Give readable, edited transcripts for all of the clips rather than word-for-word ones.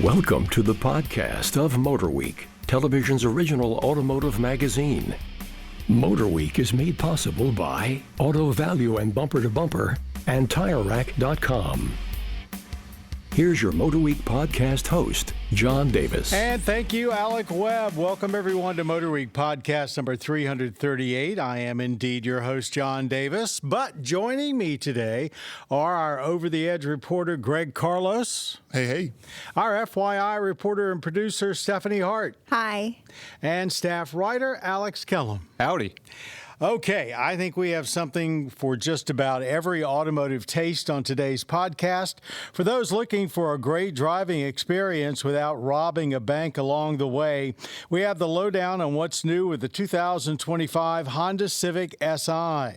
Welcome to the podcast of MotorWeek, television's original automotive magazine. MotorWeek is made possible by Auto Value and Bumper to Bumper and TireRack.com. Here's your MotorWeek podcast host, John Davis. And thank you, Alex Webb. Welcome, everyone, to MotorWeek podcast number 338. I am indeed your host, John Davis. But joining me today are our over-the-edge reporter, Greg Carlos. Hey. Our FYI reporter and producer, Stephanie Hart. Hi. And staff writer, Alex Kellum. Howdy. Okay, I think we have something for just about every automotive taste on today's podcast. For those looking for a great driving experience without robbing a bank along the way, we have the lowdown on what's new with the 2025 Honda Civic Si.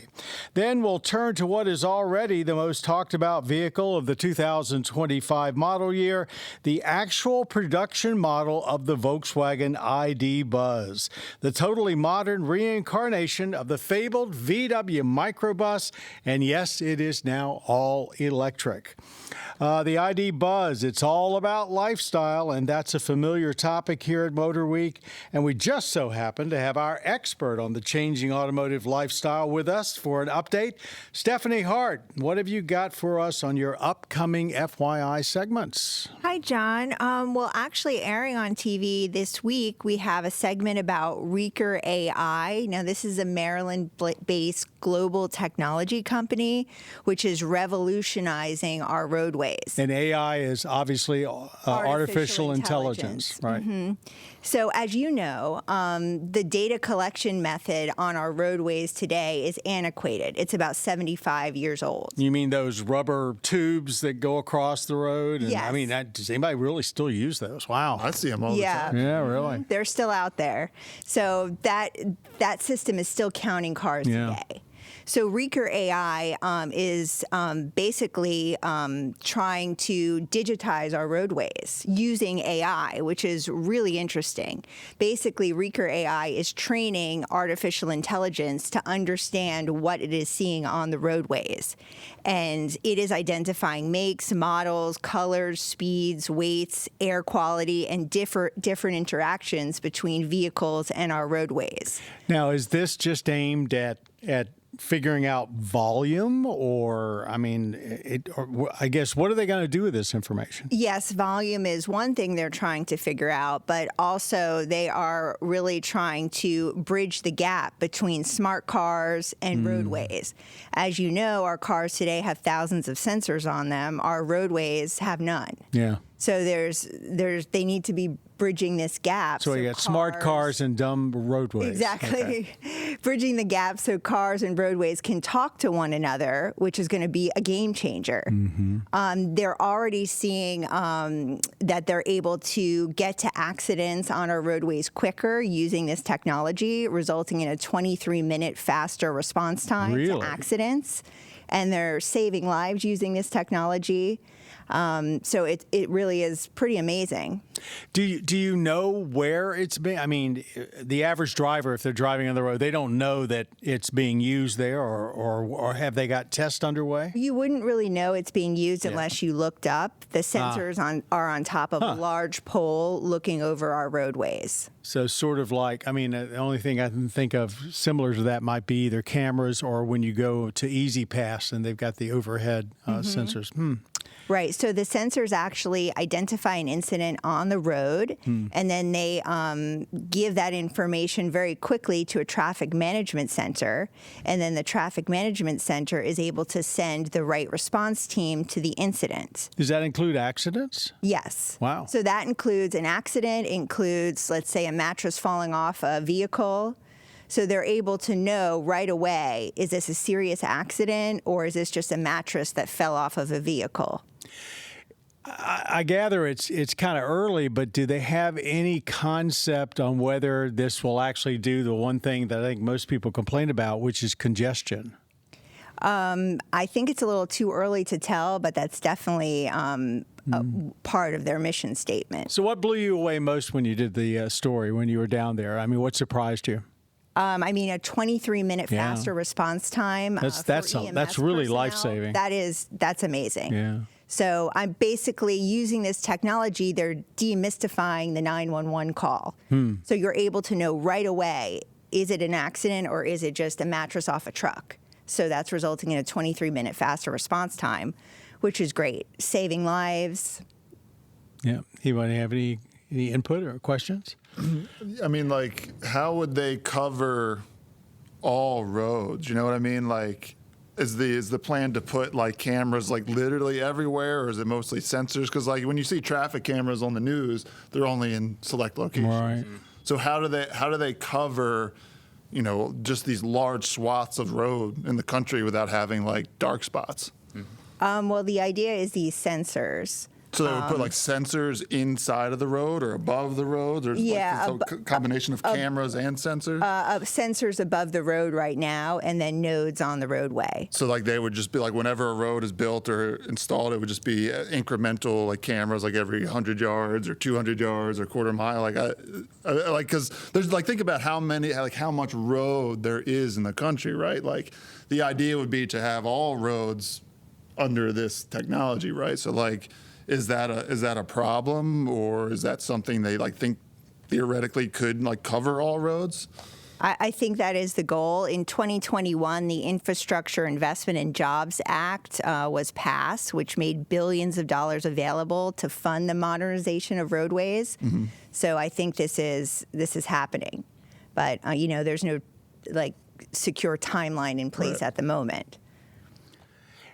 Then we'll turn to what is already the most talked about vehicle of the 2025 model year, the actual production model of the Volkswagen ID Buzz, the totally modern reincarnation of the fabled VW microbus, and yes, it is now all electric. The ID Buzz, it's all about lifestyle, and that's a familiar topic here at Motor Week. And we just so happen to have our expert on the changing automotive lifestyle with us for an update. Stephanie Hart, what have you got for us on your upcoming FYI segments? Hi, John. Well, actually airing on TV this week, we have a segment about Reeker AI. Now, this is a Maryland-based global technology company, which is revolutionizing our roadways. And AI is obviously artificial intelligence, right? Mm-hmm. So as you know, the data collection method on our roadways today is antiquated. It's about 75 years old. You mean those rubber tubes that go across the road? And, yes. I mean, does anybody really still use those? Wow. I see them all the time. Yeah, really. They're still out there. So that system is still counting cars today. So Reeker AI is basically trying to digitize our roadways using AI, which is really interesting. Basically, Reeker AI is training artificial intelligence to understand what it is seeing on the roadways. And it is identifying makes, models, colors, speeds, weights, air quality, and different interactions between vehicles and our roadways. Now, is this just aimed at figuring out volume, or I guess, what are they going to do with this information? Yes, volume is one thing they're trying to figure out, but also they are really trying to bridge the gap between smart cars and roadways. As you know, our cars today have thousands of sensors on them. Our roadways have none. Yeah. So they need to be bridging this gap. So you got smart cars and dumb roadways. Exactly. Okay. Bridging the gap so cars and roadways can talk to one another, which is going to be a game changer. Mm-hmm. They're already seeing that they're able to get to accidents on our roadways quicker using this technology, resulting in a 23-minute faster response time to accidents. And they're saving lives using this technology. So it really is pretty amazing. Do you know where it's being? I mean, the average driver, if they're driving on the road, they don't know that it's being used there, or have they got tests underway? You wouldn't really know it's being used unless you looked up. The sensors are on top of a large pole looking over our roadways. So sort of like, the only thing I can think of similar to that might be either cameras or when you go to Easy Pass and they've got the overhead sensors. Right. So the sensors actually identify an incident on the road, and then they give that information very quickly to a traffic management center. And then the traffic management center is able to send the right response team to the incident. Does that include accidents? Yes. Wow. So that includes an accident, includes, let's say, a mattress falling off a vehicle. So they're able to know right away, is this a serious accident or is this just a mattress that fell off of a vehicle? I gather it's kind of early, but do they have any concept on whether this will actually do the one thing that I think most people complain about, which is congestion? I think it's a little too early to tell, but that's definitely a part of their mission statement. So what blew you away most when you did the story, when you were down there? What surprised you? A 23-minute faster response time. That's really life-saving. That's amazing. Yeah. So I'm basically using this technology. They're demystifying the 911 call. So you're able to know right away, is it an accident or is it just a mattress off a truck? So that's resulting in a 23-minute faster response time, which is great, saving lives. Yeah. Anybody have any input or questions? I mean, like, how would they cover all roads? You know what I mean? Like, is the plan to put like cameras like literally everywhere, or is it mostly sensors? Because like when you see traffic cameras on the news, they're only in select locations. Right. So how do they cover, you know, just these large swaths of road in the country without having like dark spots? Well, the idea is these sensors. So they would put like sensors inside of the road or above the roads, or Yeah, like a combination of cameras and sensors. Sensors above the road right now, and then nodes on the roadway. So like they would just be like whenever a road is built or installed, it would just be incremental like cameras like every 100 yards or 200 yards or quarter mile. Like because there's like think about how much road there is in the country, right? Like the idea would be to have all roads under this technology, right? So like. Is that a problem, or is that something they like think theoretically could like cover all roads? I think that is the goal. In 2021, the Infrastructure Investment and Jobs Act was passed, which made billions of dollars available to fund the modernization of roadways. So I think this is happening, but there's no like secure timeline in place at the moment.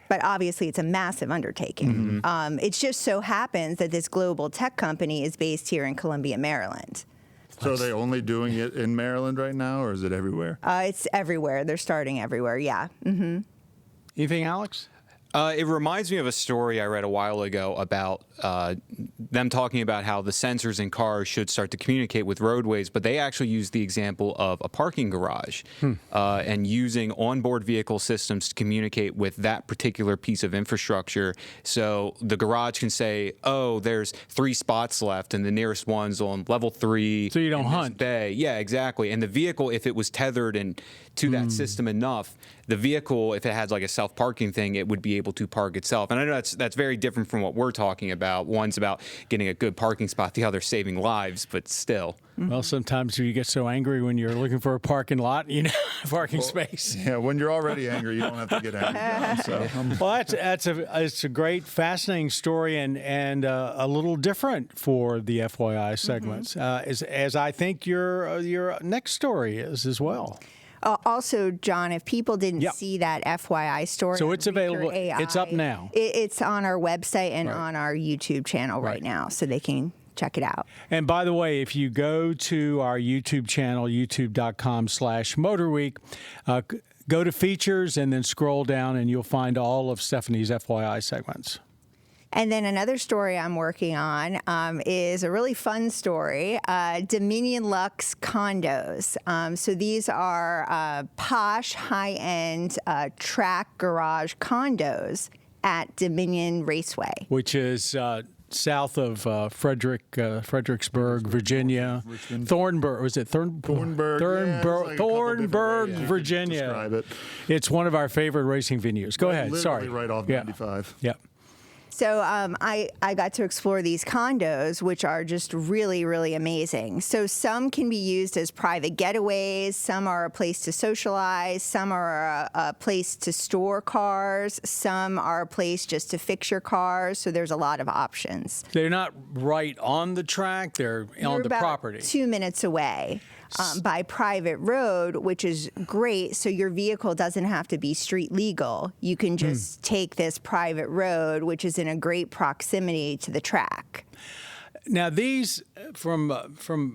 But obviously, it's a massive undertaking. It just so happens that this global tech company is based here in Columbia, Maryland. So are they only doing it in Maryland right now, or is it everywhere? It's everywhere. They're starting everywhere, yeah. Anything, Alex? It reminds me of a story I read a while ago about them talking about how the sensors in cars should start to communicate with roadways, but they actually used the example of a parking garage and using onboard vehicle systems to communicate with that particular piece of infrastructure. So the garage can say, oh, there's 3 spots left, and the nearest one's on level 3. So you don't hunt. Bay. Yeah, exactly. And the vehicle, if it was tethered to that system enough, the vehicle, if it had like a self-parking thing, it would be able to park itself. And I know that's very different from what we're talking about. One's about getting a good parking spot, the other saving lives, but still. Well, sometimes you get so angry when you're looking for a parking lot, parking space. Yeah, when you're already angry, you don't have to get angry. So. Well, it's a great, fascinating story and a little different for the FYI segments, as I think your next story is as well. Also, John, if people didn't see that FYI story, so it's available. AI, it's up now. It's on our website and on our YouTube channel right now, so they can check it out. And by the way, if you go to our YouTube channel, youtube.com/MotorWeek, go to features and then scroll down, and you'll find all of Stephanie's FYI segments. And then another story I'm working on is a really fun story, Dominion Lux condos. So these are posh, high-end track garage condos at Dominion Raceway. Which is south of Fredericksburg, Virginia. Thornburg, was it Thornburg? Thornburg, Virginia. Describe it. It's one of our favorite racing venues. Go ahead, sorry. Right off 95. Yeah. So I got to explore these condos, which are just really, really amazing. So some can be used as private getaways. Some are a place to socialize. Some are a place to store cars. Some are a place just to fix your cars. So there's a lot of options. They're not right on the track. They're on the about property. 2 minutes away. By private road, which is great, so your vehicle doesn't have to be street legal. You can just take this private road, which is in a great proximity to the track. Now, these, from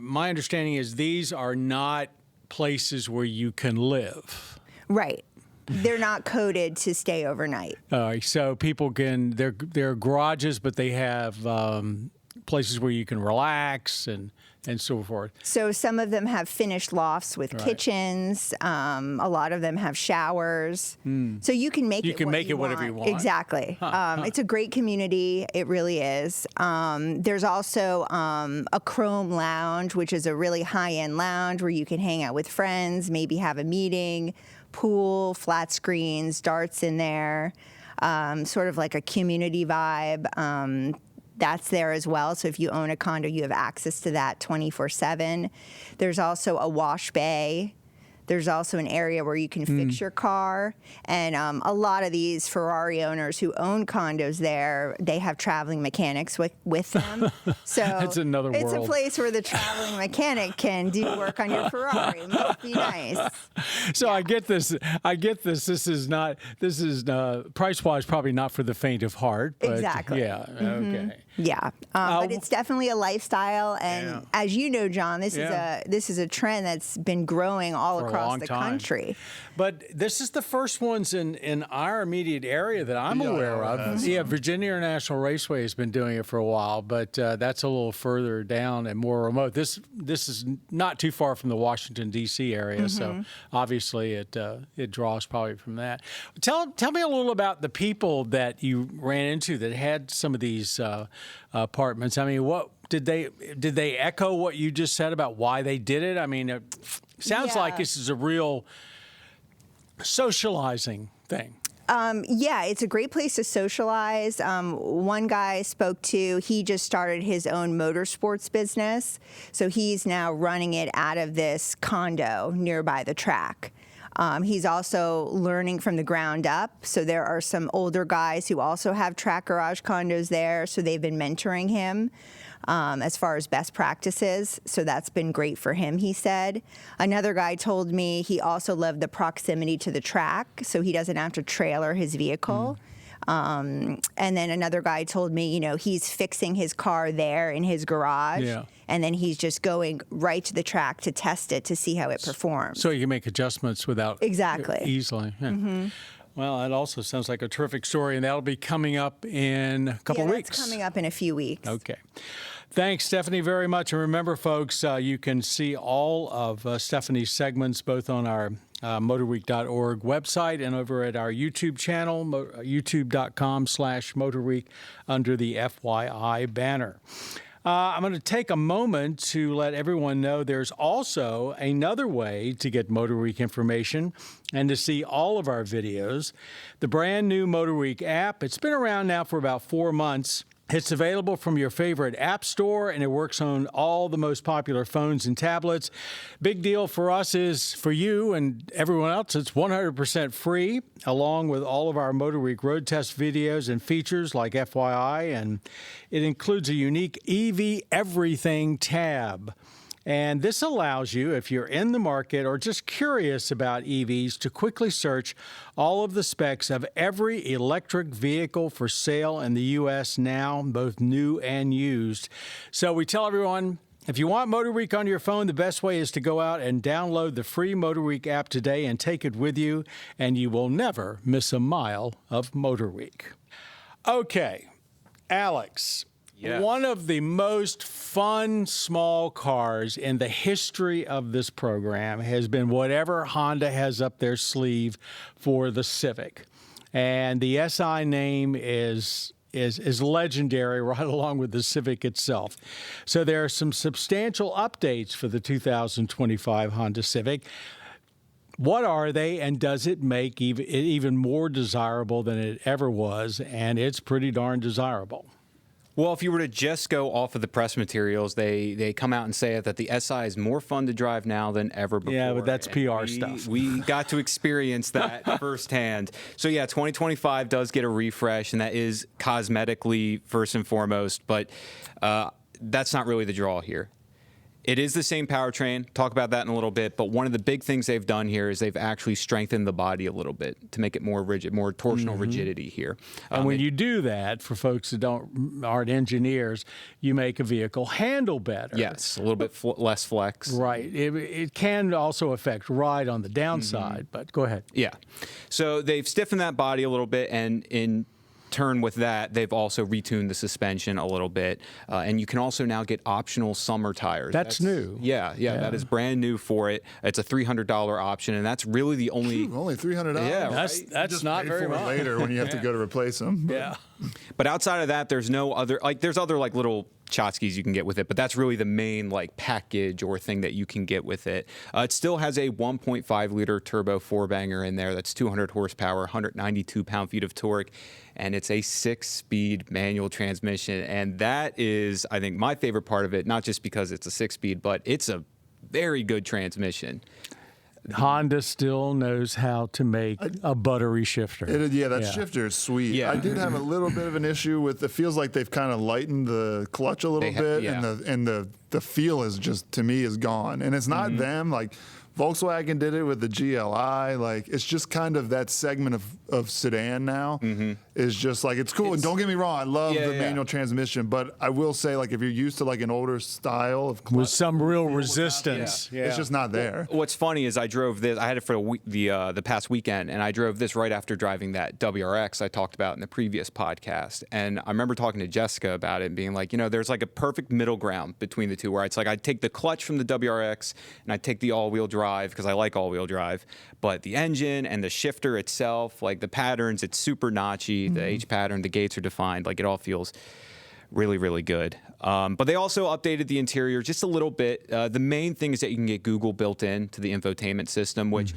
my understanding, is these are not places where you can live. Right. They're not coded to stay overnight. So people can, they're garages, but they have places where you can relax and so forth. So some of them have finished lofts with kitchens. A lot of them have showers. So you can make whatever you want. Exactly. It's a great community. It really is. There's also a Chrome Lounge, which is a really high-end lounge where you can hang out with friends, maybe have a meeting, pool, flat screens, darts in there. sort of like a community vibe. That's there as well. So if you own a condo, you have access to that 24/7. There's also a wash bay. There's also an area where you can fix your car. And a lot of these Ferrari owners who own condos there, they have traveling mechanics with them. So That's another it's world. a place where the traveling mechanic can do work on your Ferrari. It must be nice. So I get this. This is price-wise probably not for the faint of heart. But Exactly. Yeah. Okay. Yeah, but it's definitely a lifestyle, and as you know, John, this is a trend that's been growing all For a across long the time. country. But this is the first ones in our immediate area that I'm aware of. Yeah, Virginia International Raceway has been doing it for a while, but that's a little further down and more remote. This is not too far from the Washington D.C. area, so obviously it draws probably from that. Tell me a little about the people that you ran into that had some of these apartments. I mean, what did they echo what you just said about why they did it? I mean, it sounds like this is a real socializing thing. Yeah, it's a great place to socialize. One guy I spoke to, he just started his own motorsports business. So he's now running it out of this condo nearby the track. He's also learning from the ground up. So there are some older guys who also have track garage condos there. So they've been mentoring him as far as best practices. So that's been great for him, he said. Another guy told me he also loved the proximity to the track, so he doesn't have to trailer his vehicle. And then another guy told me, he's fixing his car there in his garage. Yeah. And then he's just going right to the track to test it to see how it performs. So you can make adjustments without easily. Yeah. Well, that also sounds like a terrific story, and that'll be coming up in a couple of weeks. That's coming up in a few weeks. Okay. Thanks, Stephanie, very much. And remember, folks, you can see all of Stephanie's segments both on our MotorWeek.org website and over at our YouTube channel, youtube.com/MotorWeek, under the FYI banner. I'm going to take a moment to let everyone know there's also another way to get MotorWeek information and to see all of our videos. The brand new MotorWeek app, it's been around now for about 4 months. It's available from your favorite app store, and it works on all the most popular phones and tablets. Big deal for us is, for you and everyone else, it's 100% free, along with all of our MotorWeek road test videos and features like FYI, and it includes a unique EV Everything tab. And this allows you, if you're in the market or just curious about EVs, to quickly search all of the specs of every electric vehicle for sale in the U.S. now, both new and used. So we tell everyone, if you want MotorWeek on your phone, the best way is to go out and download the free MotorWeek app today and take it with you, and you will never miss a mile of MotorWeek. Okay, Alex. Yes. One of the most fun small cars in the history of this program has been whatever Honda has up their sleeve for the Civic. And the SI name is legendary right along with the Civic itself. So there are some substantial updates for the 2025 Honda Civic. What are they, and does it make it even more desirable than it ever was? And it's pretty darn desirable. Well, if you were to just go off of the press materials, they come out and say that the SI is more fun to drive now than ever before. Yeah, but that's and PR stuff. We got to experience that firsthand. So, yeah, 2025 does get a refresh, and that is cosmetically first and foremost, but that's not really the draw here. It is the same powertrain. Talk about that in a little bit. But one of the big things they've done here is they've actually strengthened the body a little bit to make it more rigid, more torsional rigidity here. And when you do that, for folks that aren't engineers, you make a vehicle handle better. Yes, a little bit less flex. Right. It can also affect ride on the downside, but go ahead. Yeah. So they've stiffened that body a little bit, and in turn with that, they've also retuned the suspension a little bit, and you can also now get optional summer tires. That's new. Yeah, that is brand new for it. It's a $300 option, and that's really the only. Only $300. Yeah, that's just not pay very for it much. later when you have to go to replace them. Yeah. But outside of that, there's no other there's other little tchotchkes you can get with it, but that's really the main like package or thing that you can get with it. It still has a 1.5 liter turbo 4-banger in there. That's 200 horsepower, 192 pound-feet of torque, and it's a 6-speed manual transmission. And that is, I think, my favorite part of it, not just because it's a 6-speed, but it's a very good transmission. Honda still knows how to make a buttery shifter. That shifter is sweet. Yeah. I did have a little bit of an issue with. It feels like they've kind of lightened the clutch a little bit, and the feel is just, to me, is gone. And it's not them. Like Volkswagen did it with the GLI. Like it's just kind of that segment of sedan now is just like, it's cool. And don't get me wrong, I love the manual transmission, but I will say, like, if you're used to like an older style of clutch, with some real resistance, it's just not there. What's funny is I drove this. I had it for the past weekend, and I drove this right after driving that WRX I talked about in the previous podcast. And I remember talking to Jessica about it and being like, there's like a perfect middle ground between the two, where it's like I'd take the clutch from the WRX and I'd take the all-wheel drive because I like all-wheel drive, but the engine and the shifter itself, like the patterns, it's super notchy. The H pattern, the gates are defined. Like it all feels really, really good. But they also updated the interior just a little bit. The main thing is that you can get Google built in to the infotainment system, which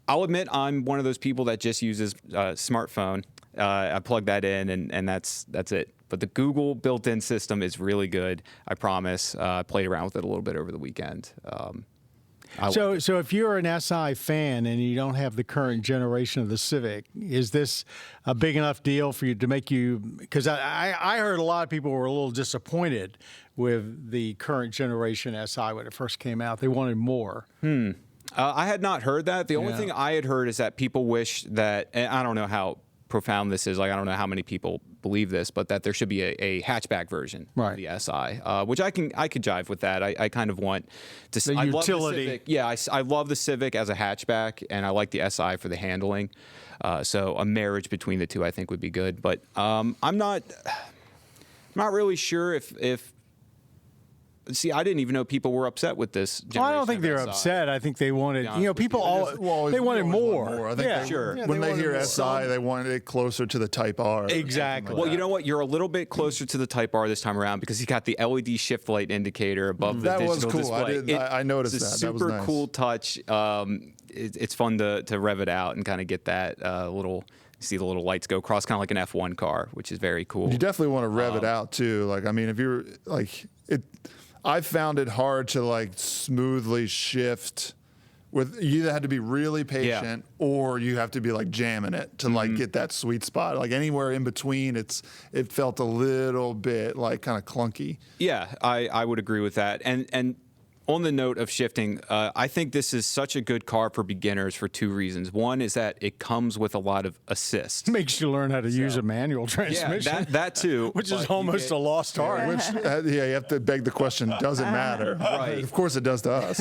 I'll admit I'm one of those people that just uses smartphone. I plug that in and that's it. But the Google built-in system is really good, I promise. I played around with it a little bit over the weekend. So if you're an SI fan and you don't have the current generation of the Civic, is this a big enough deal for you to make you? Because I heard a lot of people were a little disappointed with the current generation SI when it first came out. They wanted more. I had not heard that. The only thing I had heard is that people wish that, and I don't know how profound this is, like I don't know how many people believe this, but that there should be a hatchback version of the SI, which I could jive with that. I kind of want to the utility. Love the Civic. I love the Civic as a hatchback, and I like the SI for the handling. So a marriage between the two, I think, would be good. But I'm not really sure if. See, I didn't even know people were upset with this. Well, I don't think they're upset. I think they wanted, people they wanted more. I think when they hear SI, they wanted it closer to the Type R. Exactly. Well, you know what? You're a little bit closer to the Type R this time around because you got the LED shift light indicator above the digital display. That was cool. I noticed that. It's a super nice. cool touch. It's fun to rev it out and kind of get that little. See the little lights go across, kind of like an F1 car, which is very cool. You definitely want to rev it out too. Like, I mean, if you're like it. I found it hard to like smoothly shift. You either had to be really patient or you have to be like jamming it to like get that sweet spot. Like anywhere in between, it felt a little bit like kind of clunky. Yeah, I would agree with that. And on the note of shifting, I think this is such a good car for beginners for two reasons. One is that it comes with a lot of assist. Makes you learn how to use a manual transmission. Yeah, that too. Which is almost a lost art. You have to beg the question, does it matter? Right. Of course it does to us.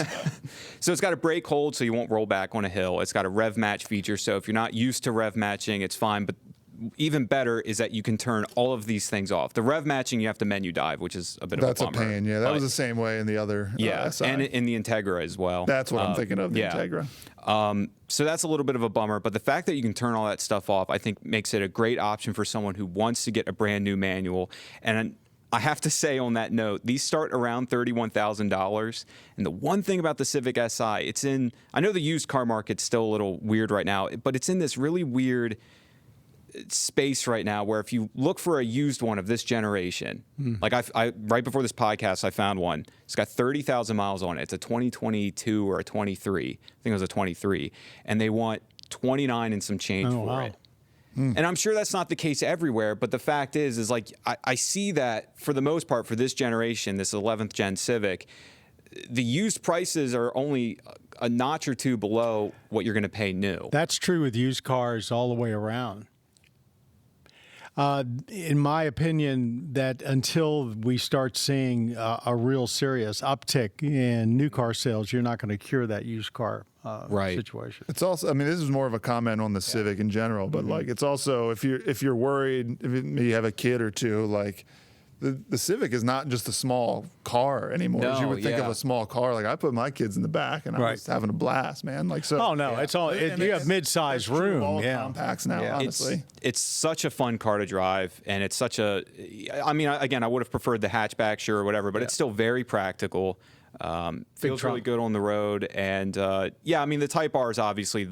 So it's got a brake hold so you won't roll back on a hill. It's got a rev match feature, so if you're not used to rev matching, it's fine. But even better is that you can turn all of these things off. The rev matching, you have to menu dive, which is a bit of a bummer. That's a pain, yeah. That was the same way in the other SI. And in the Integra as well. That's what I'm thinking of, the Integra. So that's a little bit of a bummer, but the fact that you can turn all that stuff off, I think makes it a great option for someone who wants to get a brand new manual. And I have to say on that note, these start around $31,000. And the one thing about the Civic Si, I know the used car market's still a little weird right now, but it's in this really weird space right now where if you look for a used one of this generation, like I right before this podcast, I found one. It's got 30,000 miles on it. It's a 2022 or a 23. I think it was a 23. And they want 29 and some change for it. And I'm sure that's not the case everywhere, but the fact is like I see that for the most part for this generation, this 11th gen Civic, the used prices are only a notch or two below what you're going to pay new. That's true with used cars all the way around. In my opinion, that until we start seeing a real serious uptick in new car sales, you're not going to cure that used car situation. It's also, I mean, this is more of a comment on the Civic in general, but like it's also if you're worried, if you have a kid or two, like the Civic is not just a small car anymore. As you No, would think of yeah. a small car. Like I put my kids in the back, and I Right. was having a blast, man. Like so. Oh no, it's all you have mid-size It's true of room. all Yeah, compacts now. Honestly, It's such a fun car to drive, and it's such a. I mean, again, I would have preferred the hatchback, sure, or whatever, but it's still very practical. Feels really trunk. good on the road, and yeah, I mean, the Type R is obviously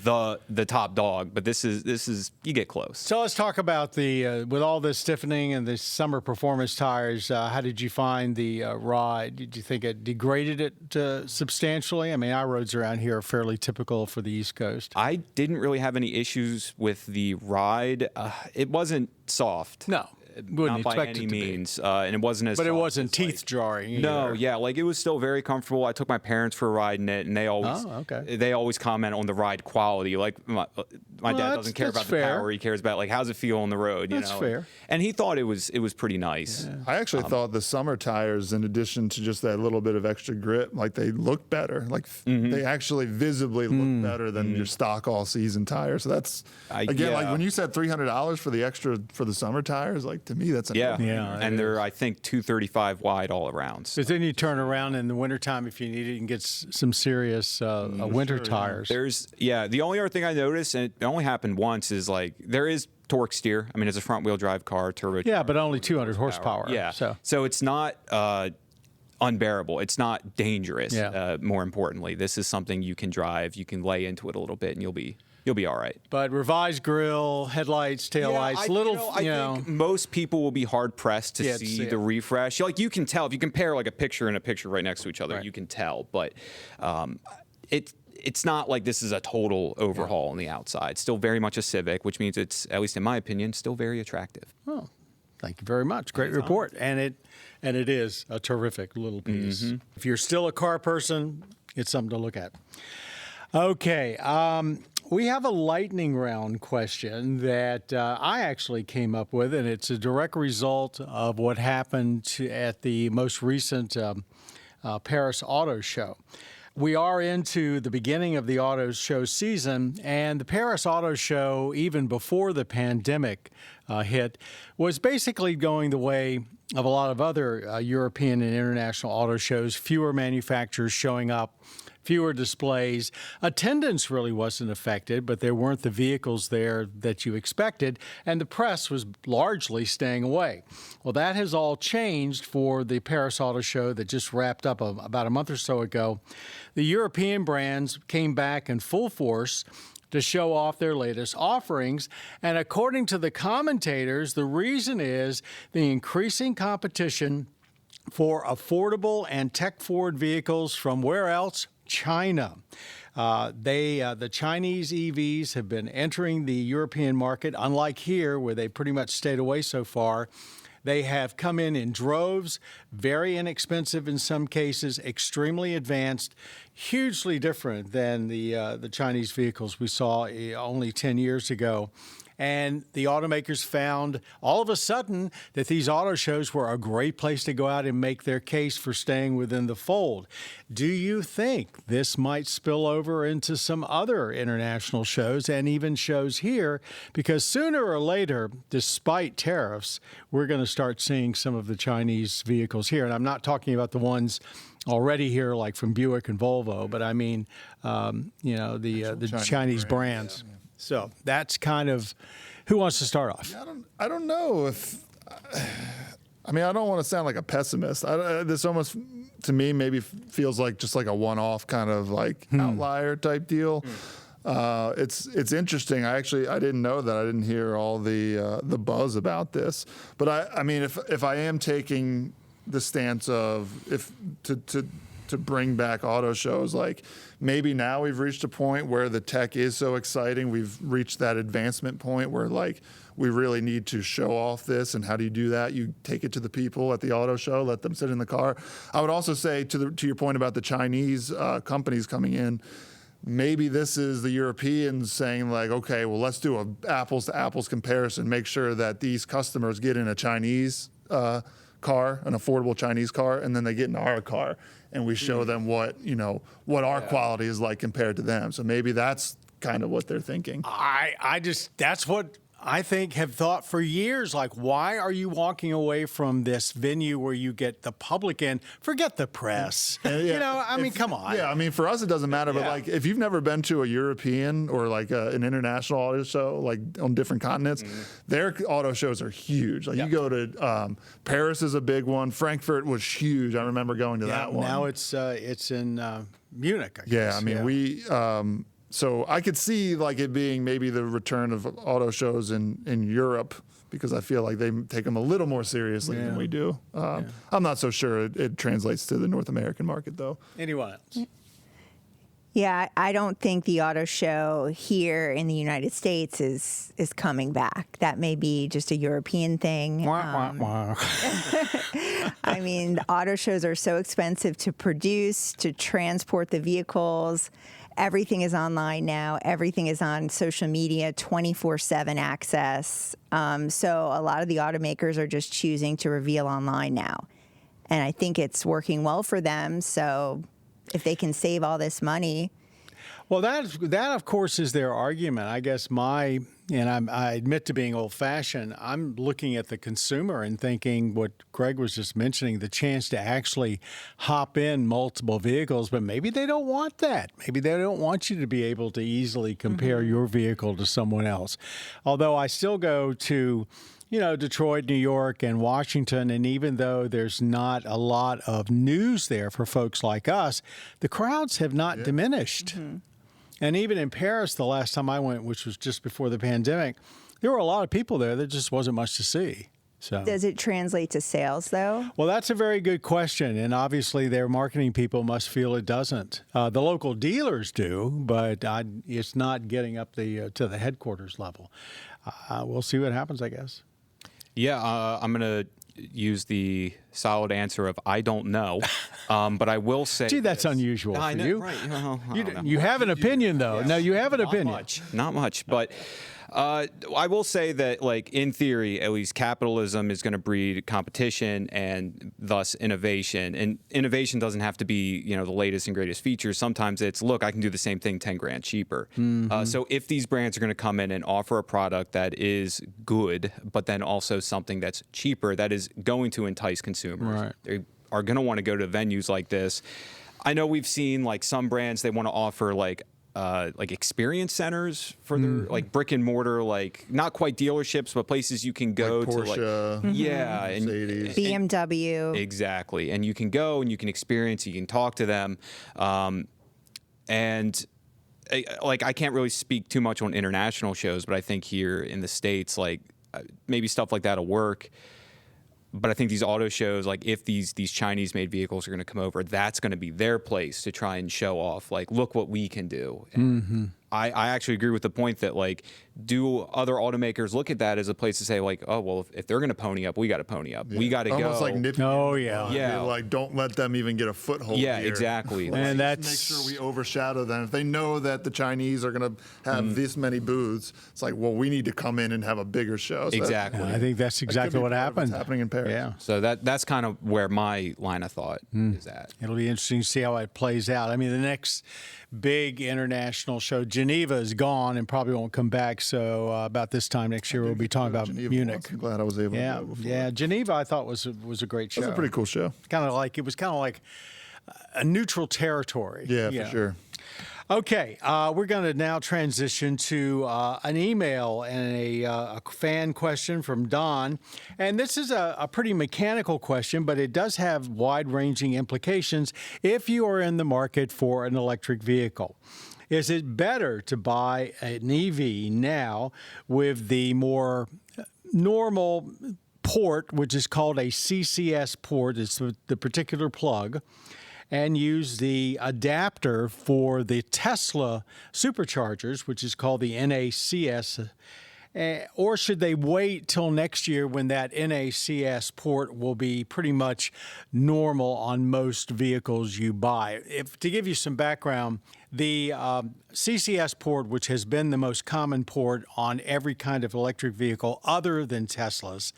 the top dog, but this is you get close. So let's talk about the with all this stiffening and the summer performance tires. How did you find the ride? Did you think it degraded it substantially? I mean, our roads around here are fairly typical for the East Coast. I didn't really have any issues with the ride. It wasn't soft. No, wouldn't not by expect any it to means, and it wasn't as. But it soft wasn't as, teeth jarring. No, either. yeah, like it was still very comfortable. I took my parents for a ride in it, and they always, they always comment on the ride quality. Like my dad doesn't care that's about fair. the power; he cares about like how's it feel on the road. You That's know, fair. And he thought it was pretty nice. Yeah. I actually thought the summer tires, in addition to just that little bit of extra grip, like they look better. Like they actually visibly look better than your stock all season tires. So that's again, like when you said $300 for the extra for the summer tires, like to me that's a Yeah, Yeah, and they're I think 235 wide all around. But then you turn around in the wintertime if you need it and get some serious winter tires. There's the only other thing I noticed, and it only happened once, is like there is torque steer. I mean, it's a front wheel drive car, turbo. Yeah, but only 200 horsepower. Yeah, So it's not unbearable. It's not dangerous. Yeah. More importantly, this is something you can drive. You can lay into it a little bit, and you'll be all right. But revised grille, headlights, taillights, I think most people will be hard pressed to see the refresh. Like you can tell if you compare like a picture and a picture right next to each other, Right. you can tell. But it's not like this is a total overhaul on the outside. Still very much a Civic, which means it's, at least in my opinion, still very attractive. Oh, thank you very much. Great report. And it is a terrific little piece. If you're still a car person, it's something to look at. Okay. We have a lightning round question that I actually came up with, and it's a direct result of what happened at the most recent Paris Auto Show. We are into the beginning of the auto show season, and the Paris Auto Show, even before the pandemic hit, was basically going the way of a lot of other European and international auto shows. Fewer manufacturers showing up, fewer displays. Attendance really wasn't affected, but there weren't the vehicles there that you expected, and the press was largely staying away. Well, that has all changed for the Paris Auto Show that just wrapped up about a month or so ago. The European brands came back in full force to show off their latest offerings. And according to the commentators, the reason is the increasing competition for affordable and tech-forward vehicles from where else? China. The Chinese EVs have been entering the European market, unlike here, where they pretty much stayed away so far. They have come in droves, very inexpensive in some cases, extremely advanced, hugely different than the Chinese vehicles we saw only 10 years ago. And the automakers found all of a sudden that these auto shows were a great place to go out and make their case for staying within the fold. Do you think this might spill over into some other international shows and even shows here? Because sooner or later, despite tariffs, we're going to start seeing some of the Chinese vehicles here. And I'm not talking about the ones already here, like from Buick and Volvo, but I mean, the Chinese brands. Yeah. So that's kind of, who wants to start off? I don't know if, I mean, I don't want to sound like a pessimist. This almost, to me, maybe feels like just like a one-off kind of like outlier type deal. It's interesting. I didn't know that. I didn't hear all the buzz about this. But I mean, if I am taking the stance of to bring back auto shows, like maybe now we've reached a point where the tech is so exciting. We've reached that advancement point where like we really need to show off this. And how do you do that? You take it to the people at the auto show, let them sit in the car. I would also say to your point about the Chinese companies coming in, maybe this is the Europeans saying like, okay, well, let's do a apples to apples comparison. Make sure that these customers get in a Chinese car, an affordable Chinese car, and then they get in our car, and we show them what our quality is like compared to them. So maybe that's kind of what they're thinking. That's what I think, have thought for years, like, why are you walking away from this venue where you get the public in? Forget the press. You know, I mean, come on. Yeah, I mean, for us, it doesn't matter. But like, if you've never been to a European or like an international auto show, like on different continents, their auto shows are huge. Like you go to Paris is a big one. Frankfurt was huge. I remember going to that one. Now it's in Munich, I guess. Yeah, I mean, we. So I could see like it being maybe the return of auto shows in Europe, because I feel like they take them a little more seriously than we do. I'm not so sure it translates to the North American market, though. Anyone else? Yeah, I don't think the auto show here in the United States is coming back. That may be just a European thing. I mean, the auto shows are so expensive to produce, to transport the vehicles. Everything is online now. Everything is on social media, 24/7 access. So a lot of the automakers are just choosing to reveal online now. And I think it's working well for them. So if they can save all this money. Well, that of course is their argument. I guess I admit to being old-fashioned. I'm looking at the consumer and thinking what Greg was just mentioning, the chance to actually hop in multiple vehicles, but maybe they don't want that. Maybe they don't want you to be able to easily compare your vehicle to someone else. Although I still go to Detroit, New York, and Washington, and even though there's not a lot of news there for folks like us, the crowds have not diminished. And even in Paris, the last time I went, which was just before the pandemic, there were a lot of people there. There just wasn't much to see. So, does it translate to sales, though? Well, that's a very good question. And obviously, their marketing people must feel it doesn't. The local dealers do, but it's not getting up to the headquarters level. We'll see what happens, I guess. Yeah, I'm going to use the solid answer of I don't know, but I will say. Gee, that's unusual for you. Right? You have an opinion, though. Yes. No, you have an opinion. Not much, but. I will say that, like, in theory, at least, capitalism is going to breed competition and thus innovation. And innovation doesn't have to be, the latest and greatest features. Sometimes it's, look, I can do the same thing 10 grand cheaper. So if these brands are going to come in and offer a product that is good, but then also something that's cheaper, that is going to entice consumers. Right. They are going to want to go to venues like this. I know we've seen, like, some brands, they want to offer, like experience centers for their like brick and mortar, like not quite dealerships, but places you can go like Porsche, to, like and Mercedes, BMW. Exactly, and you can go and you can experience, you can talk to them, and like I can't really speak too much on international shows, but I think here in the States, like maybe stuff like that'll work. But I think these auto shows, like if these Chinese-made vehicles are going to come over, that's going to be their place to try and show off, like, look what we can do. And I actually agree with the point that, like, do other automakers look at that as a place to say, like, oh, well, if they're going to pony up, we got to pony up. We got to go. Almost like nipping. Oh, yeah. Yeah. Like, don't let them even get a foothold Yeah, here. exactly. Like, And make sure we overshadow them. If they know that the Chinese are going to have this many booths, it's like, well, we need to come in and have a bigger show. So Exactly. I think that's exactly what happened. Happening in Paris. Yeah. So that's kind of where my line of thought is at. It'll be interesting to see how it plays out. I mean, the next big international show, Geneva, is gone and probably won't come back. So about this time next year, we'll be talking about Geneva Munich. once. I'm glad I was able to go before. Yeah. Geneva, I thought was a great show. It was a pretty cool show. It was kind of like a neutral territory. Yeah, for sure. Okay, we're going to now transition to an email and a fan question from Don. And this is a pretty mechanical question, but it does have wide-ranging implications if you are in the market for an electric vehicle. Is it better to buy an EV now with the more normal port, which is called a CCS port, it's the particular plug, and use the adapter for the Tesla superchargers, which is called the NACS? Or should they wait till next year when that NACS port will be pretty much normal on most vehicles you buy? To give you some background, the CCS port, which has been the most common port on every kind of electric vehicle other than Tesla's,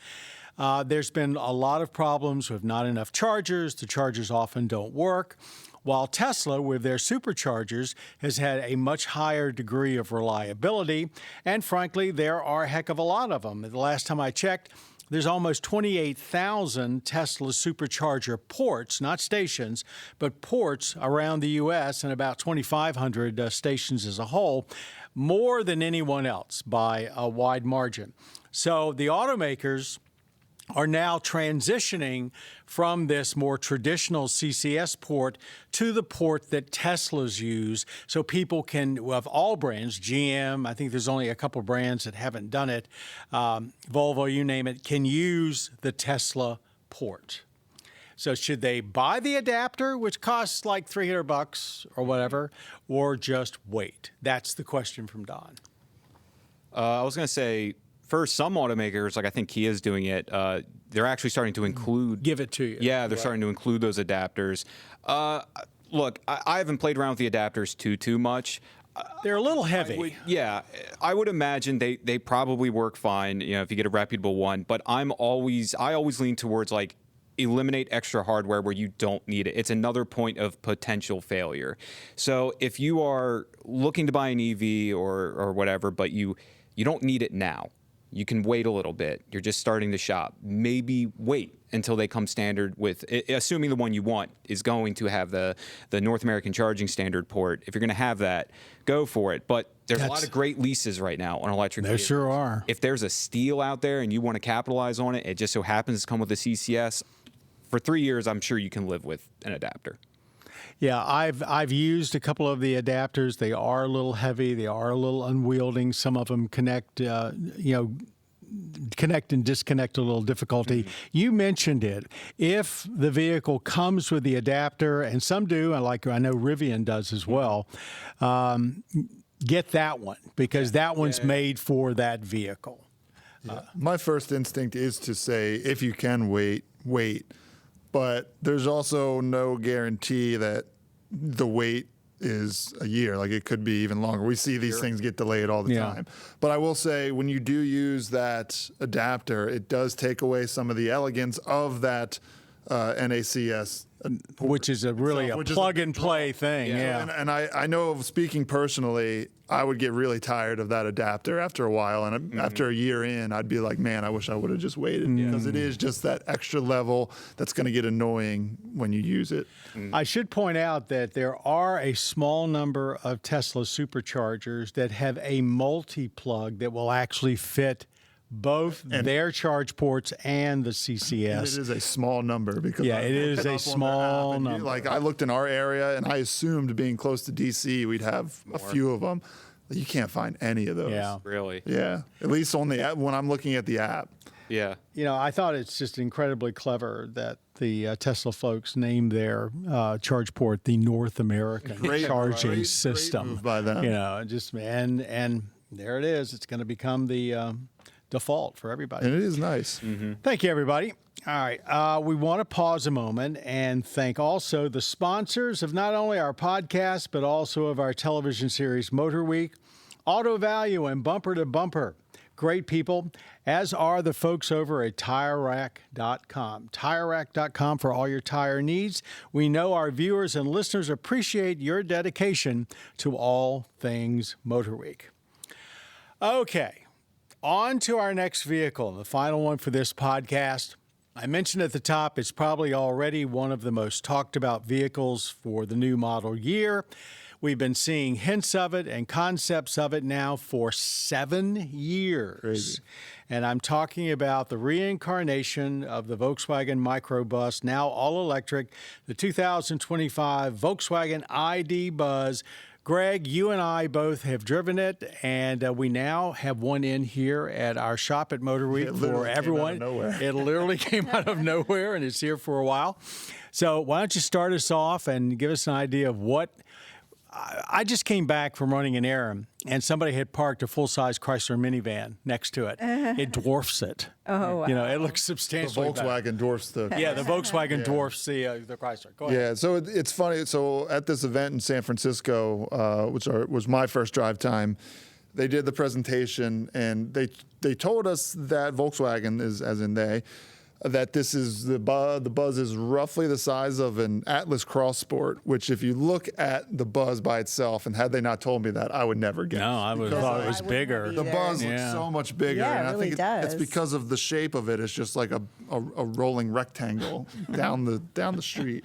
There's been a lot of problems with not enough chargers. The chargers often don't work. While Tesla, with their superchargers, has had a much higher degree of reliability. And frankly, there are a heck of a lot of them. The last time I checked, there's almost 28,000 Tesla supercharger ports, not stations, but ports around the U.S. and about 2,500 stations as a whole, more than anyone else by a wide margin. So the automakers are now transitioning from this more traditional CCS port to the port that Teslas use, so people can, of all brands, GM, I think there's only a couple brands that haven't done it, Volvo, you name it, can use the Tesla port. So should they buy the adapter, which costs like $300 or whatever, or just wait? That's the question from Don. I was going to say, for some automakers, like I think Kia's doing it, they're actually starting to include... Give it to you. Yeah, they're starting to include those adapters. Look, I haven't played around with the adapters too much. They're a little heavy. I would imagine they probably work fine, you know, if you get a reputable one. But I always lean towards like eliminate extra hardware where you don't need it. It's another point of potential failure. So if you are looking to buy an EV or whatever, but you don't need it now, you can wait a little bit. You're just starting to shop. Maybe wait until they come standard with, assuming the one you want is going to have the North American charging standard port. If you're going to have that, go for it. But there's a lot of great leases right now on electric vehicles. There sure are. If there's a steal out there and you want to capitalize on it, it just so happens to come with a CCS, for 3 years, I'm sure you can live with an adapter. Yeah, I've used a couple of the adapters. They are a little heavy. They are a little unwielding. Some of them connect and disconnect a little difficulty. You mentioned it. If the vehicle comes with the adapter, and some do, and like I know Rivian does as well, get that one because that one's made for that vehicle. My first instinct is to say, if you can wait. But there's also no guarantee that the wait is a year. Like it could be even longer. We see these things get delayed all the time. But I will say when you do use that adapter, it does take away some of the elegance of that NACS. Which is a plug-and-play thing, And I know, speaking personally, I would get really tired of that adapter after a while. And after a year in, I'd be like, man, I wish I would have just waited. Because it is just that extra level that's going to get annoying when you use it. I should point out that there are a small number of Tesla superchargers that have a multi-plug that will actually fit both their charge ports and the CCS. It is a small number because it is a small number. Like I looked in our area and I assumed being close to DC we'd have a few of them. You can't find any of those. Yeah, really. Yeah, at least on the app when I'm looking at the app. Yeah. You know, I thought it's just incredibly clever that the Tesla folks named their charge port the North American charging system. Great move by them. You know, just and there it is. It's going to become the default for everybody. And it is nice. Thank you, everybody. All right. We want to pause a moment and thank also the sponsors of not only our podcast, but also of our television series, MotorWeek, Auto Value, and Bumper to Bumper. Great people, as are the folks over at TireRack.com. TireRack.com for all your tire needs. We know our viewers and listeners appreciate your dedication to all things MotorWeek. Okay. On to our next vehicle, the final one for this podcast. I mentioned at the top, it's probably already one of the most talked about vehicles for the new model year. We've been seeing hints of it and concepts of it now for 7 years. Crazy. And I'm talking about the reincarnation of the Volkswagen microbus, now all electric, the 2025 Volkswagen ID Buzz. Greg, you and I both have driven it, and we now have one in here at our shop at MotorWeek for everyone. It literally came out of nowhere, and it's here for a while. So why don't you start us off and give us an idea of what... I just came back from running an errand, and somebody had parked a full-size Chrysler minivan next to it. It dwarfs it. Oh, wow. You know, it looks substantially The Volkswagen dwarfs the... Yeah, the Volkswagen dwarfs the Chrysler. Go ahead. Yeah, so it's funny. So at this event in San Francisco, which was my first drive time, they did the presentation, and they told us that Volkswagen is, as in they, that this is the Buzz is roughly the size of an Atlas Cross Sport, which if you look at the Buzz by itself, and had they not told me that, I would never guess. No, I would have thought it was bigger. The Buzz looks so much bigger, Yeah, and I it really think does. it's because of the shape of it. It's just like a rolling rectangle down the street.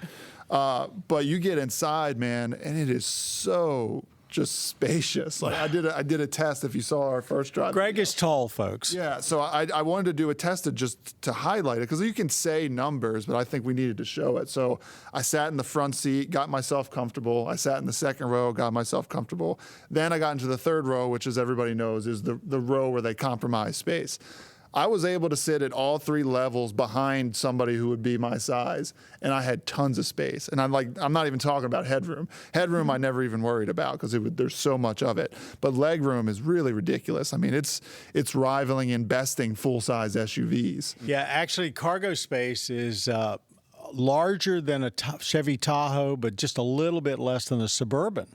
But you get inside, man, and it is so just spacious. Like I did a test. If you saw our first drive, Greg is tall, folks. yeah. So I wanted to do a test to highlight it, because you can say numbers, but I think we needed to show it. So I sat in the front seat, got myself comfortable. I sat in the second row, got myself comfortable. Then I got into the third row, which, as everybody knows, is the row where they compromise space. I was able to sit at all three levels behind somebody who would be my size, and I had tons of space. And I'm not even talking about headroom. Headroom I never even worried about, because there's so much of it. But legroom is really ridiculous. I mean, it's rivaling and besting full-size SUVs. Yeah, actually, cargo space is larger than a Chevy Tahoe, but just a little bit less than a Suburban.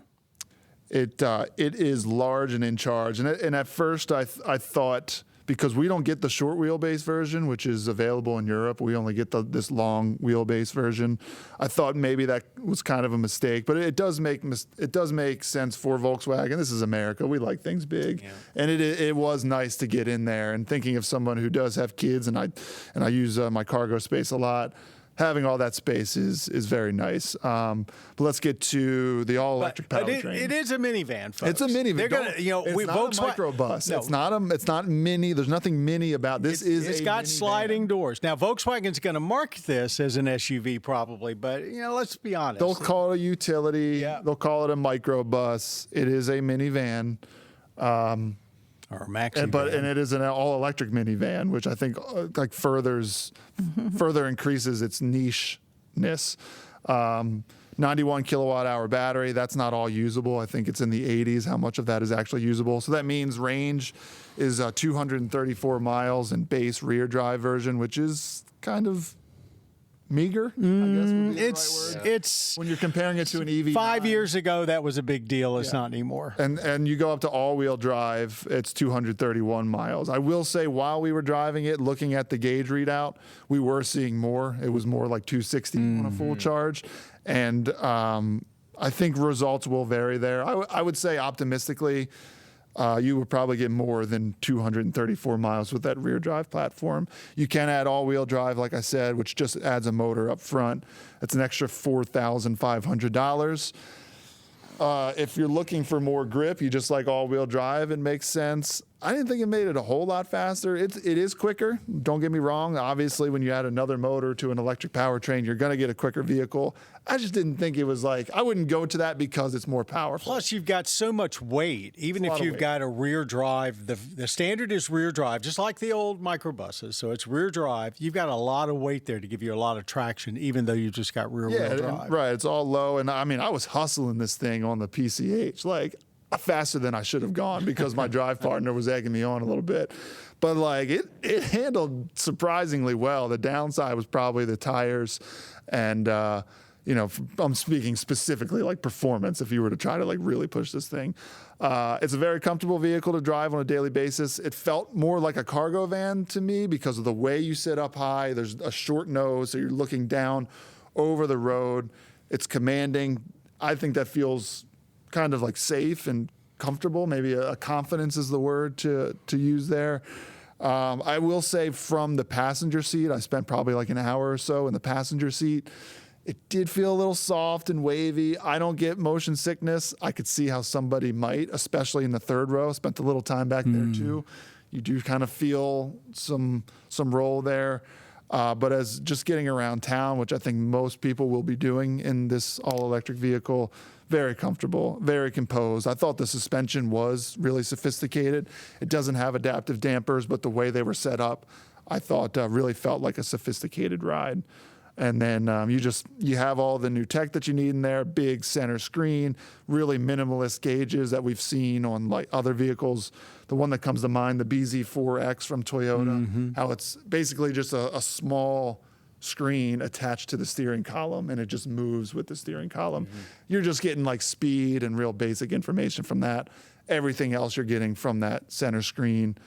It is large and in charge. And at first I thought, because we don't get the short wheelbase version, which is available in Europe, we only get this long wheelbase version. I thought maybe that was kind of a mistake, but it does make sense for Volkswagen. This is America; we like things big, and it was nice to get in there. And thinking of someone who does have kids, and I use my cargo space a lot. Having all that space is very nice. But let's get to the all-electric powertrain. It is a minivan, folks. It's a minivan. They're gonna, it's not a microbus. No. It's not mini. There's nothing mini about this. It's got minivan. sliding doors. Now Volkswagen's going to market this as an SUV probably, but let's be honest. They'll call it a utility. Yeah. They'll call it a microbus. It is a minivan. Or maxi. And it is an all-electric minivan, which I think further increases its nicheness. 91 kilowatt-hour battery. That's not all usable. I think it's in the 80s. How much of that is actually usable? So that means range is 234 miles in base rear drive version, which is kind of meager, I guess would be the right word. It's when you're comparing it to an EV. 5 years ago, that was a big deal. It's not anymore. And you go up to all-wheel drive, it's 231 miles. I will say, while we were driving it, looking at the gauge readout, we were seeing more. It was more like 260 on a full charge. And I think results will vary there. I would say optimistically, you would probably get more than 234 miles with that rear drive platform. You can add all-wheel drive, like I said, which just adds a motor up front. It's an extra $4,500. If you're looking for more grip, you just like all-wheel drive, it makes sense. I didn't think it made it a whole lot faster. It is quicker. Don't get me wrong. Obviously, when you add another motor to an electric powertrain, you're going to get a quicker vehicle. I just didn't think it was I wouldn't go to that because it's more powerful. Plus, you've got so much weight. Even if you've got a rear drive, the standard is rear drive, just like the old microbuses. So it's rear drive. You've got a lot of weight there to give you a lot of traction, even though you just got rear-wheel drive. Right. It's all low. And I mean, I was hustling this thing on the PCH. Faster than I should have gone, because my drive partner was egging me on a little bit. But it handled surprisingly well. The downside was probably the tires, and I'm speaking specifically performance. If you were to try to really push this thing, it's a very comfortable vehicle to drive on a daily basis. It felt more like a cargo van to me because of the way you sit up high. There's a short nose, so you're looking down over the road. It's commanding. I think that feels kind of safe and comfortable. Maybe a confidence is the word to use there. I will say, from the passenger seat, I spent probably an hour or so in the passenger seat. It did feel a little soft and wavy. I don't get motion sickness. I could see how somebody might, especially in the third row. Spent a little time back there too. You do kind of feel some roll there. But as just getting around town, which I think most people will be doing in this all-electric vehicle, very comfortable, very composed. I thought the suspension was really sophisticated. It doesn't have adaptive dampers, but the way they were set up, I thought really felt like a sophisticated ride. And then you have all the new tech that you need in there, big center screen, really minimalist gauges that we've seen on other vehicles. The one that comes to mind, the BZ4X from Toyota, how it's basically just a small screen attached to the steering column, and it just moves with the steering column. You're just getting like speed and real basic information from that. Everything else you're getting from that center screen.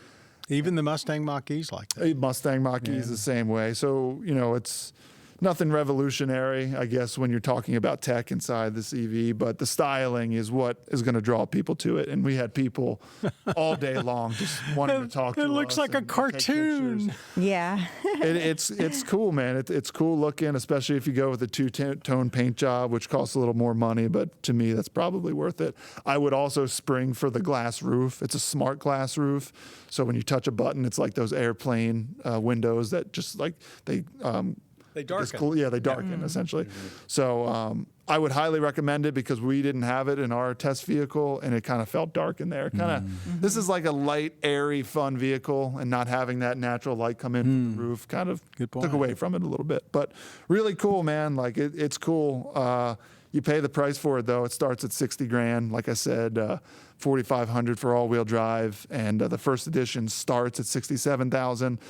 Even the Mustang Mach-E's like that. Mustang Mach-E is the same way. So, it's nothing revolutionary, I guess, when you're talking about tech inside this EV, but the styling is what is going to draw people to it. And we had people all day long just wanting to talk to us. It looks like a cartoon. Yeah. It's cool, man. It's cool looking, especially if you go with a two-tone paint job, which costs a little more money, but to me, that's probably worth it. I would also spring for the glass roof. It's a smart glass roof. So when you touch a button, it's like those airplane windows that just like they darken. They darken essentially. So I would highly recommend it because we didn't have it in our test vehicle, and it kind of felt dark in there. This is like a light, airy, fun vehicle, and not having that natural light come in from the roof kind of took away from it a little bit. But really cool, man. Like it's cool. You pay the price for it though. It starts at $60,000. Like I said, $4,500 for all-wheel drive, and the first edition starts at $67,000.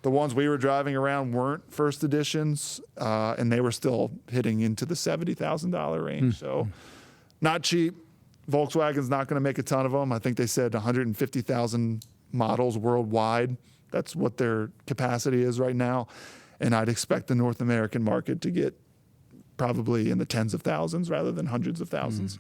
The ones we were driving around weren't first editions, and they were still hitting into the $70,000 range. So not cheap. Volkswagen's not going to make a ton of them. I think they said 150,000 models worldwide. That's what their capacity is right now. And I'd expect the North American market to get probably in the tens of thousands rather than hundreds of thousands.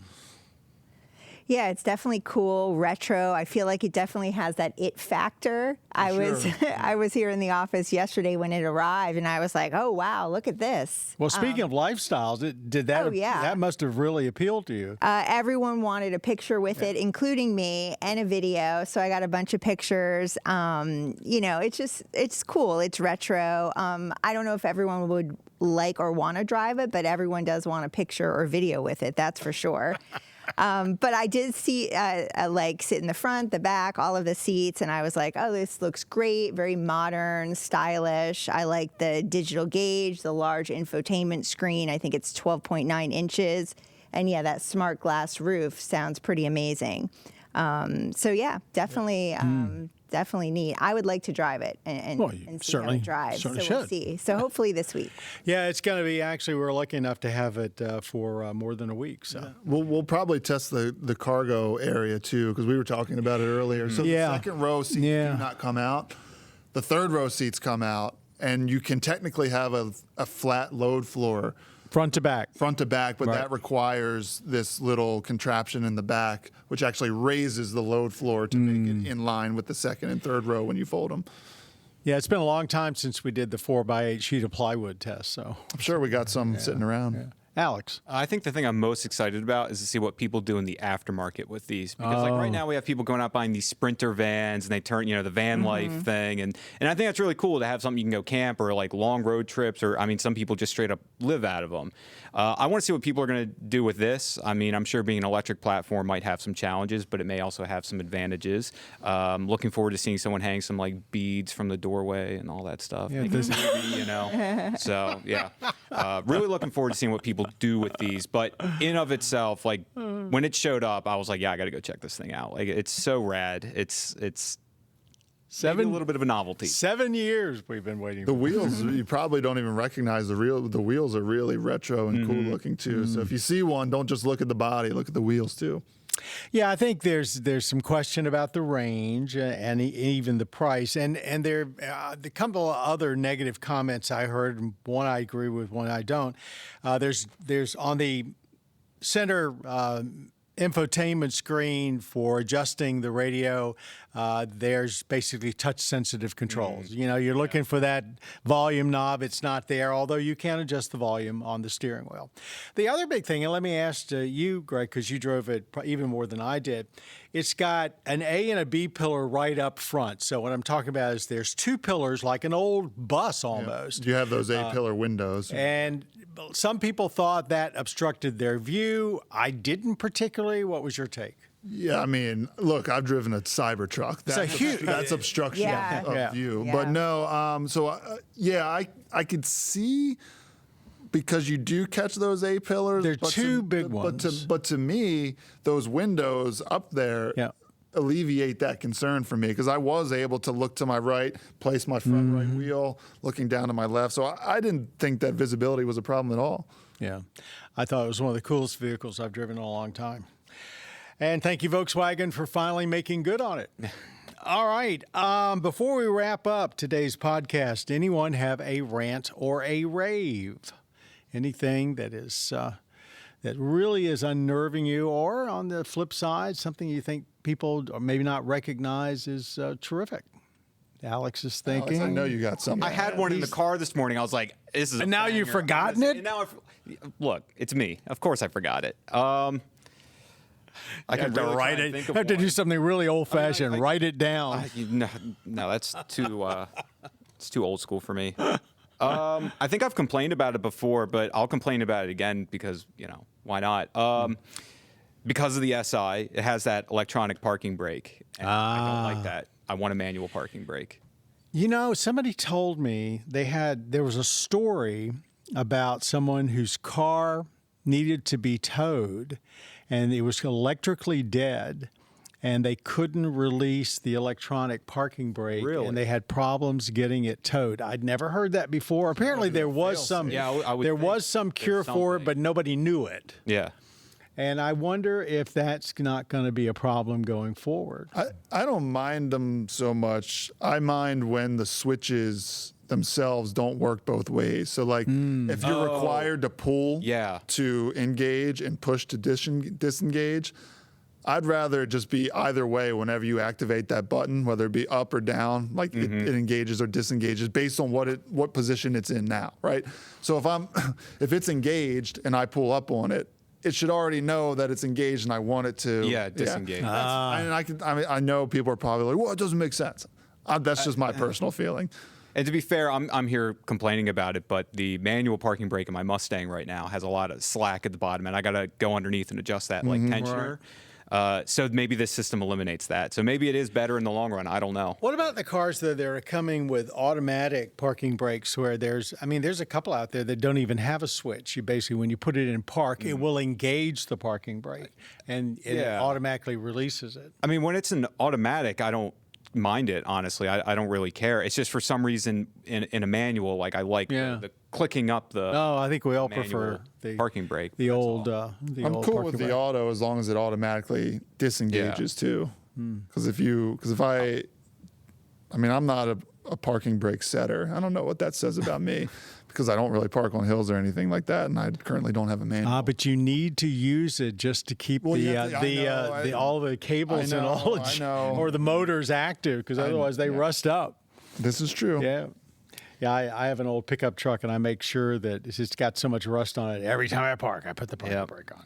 Yeah, it's definitely cool, retro. I feel like it definitely has that it factor. I was here in the office yesterday when it arrived, and I was like, "Oh wow, look at this!" Well, speaking of lifestyles, that must have really appealed to you. Everyone wanted a picture with it, including me, and a video. So I got a bunch of pictures. It's cool. It's retro. I don't know if everyone would like or want to drive it, but everyone does want a picture or video with it. That's for sure. But I did see like sit in the front, the back, all of the seats, and I was like, oh, this looks great, very modern, stylish. I like the digital gauge, the large infotainment screen. I think it's 12.9 inches. And yeah, that smart glass roof sounds pretty amazing. So yeah, definitely definitely neat. I would like to drive it and see how it drives. So we'll see. So hopefully this week. Yeah, it's going to be we're lucky enough to have it for more than a week. So we'll probably test the cargo area too, because we were talking about it earlier. So the second row seats do not come out. The third row seats come out, and you can technically have a flat load floor. Front to back, but that requires this little contraption in the back, which actually raises the load floor to make it in line with the second and third row when you fold them. Yeah, it's been a long time since we did the 4x8 sheet of plywood test, so I'm sure we got some sitting around. Yeah. Alex. I think the thing I'm most excited about is to see what people do in the aftermarket with these. Because like right now we have people going out buying these Sprinter vans, and they turn, the van life thing. And I think that's really cool to have something you can go camp or like long road trips, or some people just straight up live out of them. I want to see what people are going to do with this. I'm sure being an electric platform might have some challenges, but it may also have some advantages. Looking forward to seeing someone hang some like beads from the doorway and all that stuff. Yeah, So yeah, really looking forward to seeing what people do with these. But in of itself, like when it showed up, I was like, yeah, I got to go check this thing out. Like it's so rad. It's a little bit of a novelty. 7 years we've been waiting. The wheels, you probably don't even recognize the wheels are really retro and cool looking too. So if you see one, don't just look at the body, look at the wheels too. Yeah, I think there's some question about the range and even the price, and there a couple of other negative comments I heard. One I agree with, one I don't. There's on the center infotainment screen for adjusting the radio. There's basically touch-sensitive controls. You're looking for that volume knob. It's not there, although you can adjust the volume on the steering wheel. The other big thing, and let me ask you, Greg, because you drove it even more than I did, it's got an A and a B pillar right up front. So what I'm talking about is there's two pillars, like an old bus almost. You have those A-pillar windows. And some people thought that obstructed their view. I didn't particularly. What was your take? Yeah, look, I've driven a Cybertruck. That's obstruction of view. Yeah. But no, I could see, because you do catch those A-pillars. They're two big ones. But to me, those windows up there, alleviate that concern for me, because I was able to look to my right, place my front right wheel, looking down to my left. So I didn't think that visibility was a problem at all. Yeah. I thought it was one of the coolest vehicles I've driven in a long time. And thank you, Volkswagen, for finally making good on it. All right. Before we wrap up today's podcast, anyone have a rant or a rave? Anything that is that really is unnerving you, or on the flip side, something you think people maybe not recognize is terrific? Alex is thinking. Alex, I know you got something. I had one in the car this morning. I was like, "This is." And now you've forgotten it? And now, look, it's me. Of course, I forgot it. I have to write it. I have to do something really old-fashioned. Write it down. No, that's too. It's too old school for me. I think I've complained about it before, but I'll complain about it again because why not? Because of the SI, it has that electronic parking brake, and I don't like that. I want a manual parking brake. Somebody told me there was a story about someone whose car needed to be towed, and it was electrically dead, and they couldn't release the electronic parking brake, Really? and they had problems getting it towed. I'd never heard that before. Apparently, there was some. Yeah, I would there think was some cure for it, something. but nobody knew it. Yeah. And I wonder if that's not going to be a problem going forward. I don't mind them so much. I mind when the switches themselves don't work both ways. So like if you're required to pull to engage and push to disengage, I'd rather it just be either way whenever you activate that button, whether it be up or down, like it engages or disengages based on what position it's in now, right? So if it's engaged and I pull up on it, it should already know that it's engaged and I want it to disengage. I know people are probably like, well, it doesn't make sense. That's just my personal feeling. And to be fair, I'm here complaining about it, but the manual parking brake in my Mustang right now has a lot of slack at the bottom, and I got to go underneath and adjust that tensioner. So maybe this system eliminates that. So maybe it is better in the long run. I don't know. What about the cars that are coming with automatic parking brakes where there's a couple out there that don't even have a switch. You basically, when you put it in park, it will engage the parking brake and it automatically releases it. I mean, when it's an automatic, I don't mind it, honestly. I don't really care. It's just for some reason in a manual, like I like the clicking up the I think we all prefer the parking brake. The old I'm cool with the auto as long as it automatically disengages too. Because I'm not a parking brake setter. I don't know what that says about me because I don't really park on hills or anything like that, and I currently don't have a manual. But you need to use it just to keep all the cables and all or the motors active, because otherwise they rust up. This is true. Yeah. Yeah, I have an old pickup truck, and I make sure that it's got so much rust on it. Every time I park, I put the parking brake on.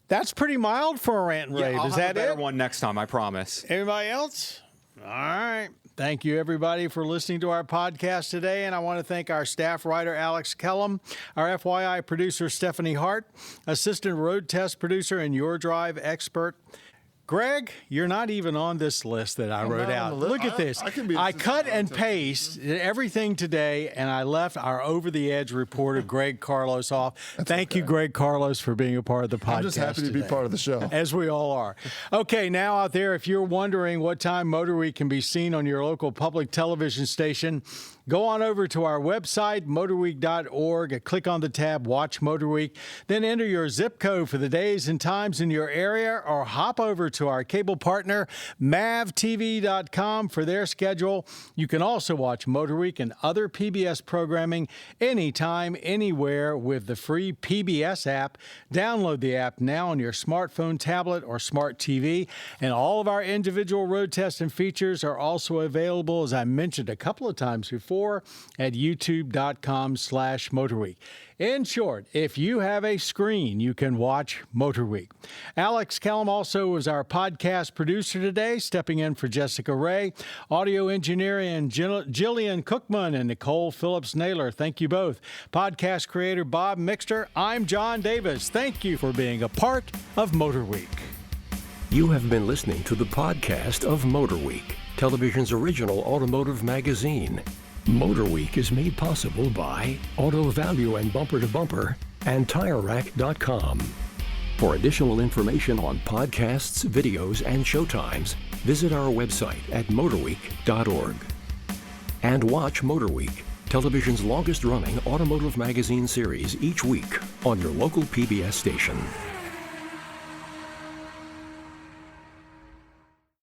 That's pretty mild for a rant and rave. I'll Is have that a better it? one next time, I promise. Everybody else? All right. Thank you, everybody, for listening to our podcast today. And I want to thank our staff writer, Alex Kellum, our FYI producer, Stephanie Hart, assistant road test producer, and Your Drive expert, Greg. You're not even on this list that I wrote out. Look at this. I cut and paste everything today, and I left our over-the-edge reporter, Greg Carlos, off. Thank you, Greg Carlos, for being a part of the podcast. I'm just happy to be part of the show. As we all are. Okay, now out there, if you're wondering what time MotorWeek can be seen on your local public television station, go on over to our website, motorweek.org, click on the tab Watch MotorWeek, then enter your zip code for the days and times in your area, or hop over to our cable partner, mavtv.com, for their schedule. You can also watch MotorWeek and other PBS programming anytime, anywhere with the free PBS app. Download the app now on your smartphone, tablet, or smart TV. And all of our individual road tests and features are also available, as I mentioned a couple of times before, at youtube.com/MotorWeek. In short, if you have a screen, you can watch MotorWeek. Alex Kellum also was our podcast producer today, stepping in for Jessica Ray. Audio engineering, Jillian Cookman and Nicole Phillips-Naylor. Thank you both. Podcast creator Bob Mixter. I'm John Davis. Thank you for being a part of MotorWeek. You have been listening to the podcast of MotorWeek, television's original automotive magazine. MotorWeek is made possible by Auto Value and Bumper to Bumper and TireRack.com. For additional information on podcasts, videos, and showtimes, visit our website at motorweek.org. And watch MotorWeek, television's longest-running automotive magazine series each week on your local PBS station.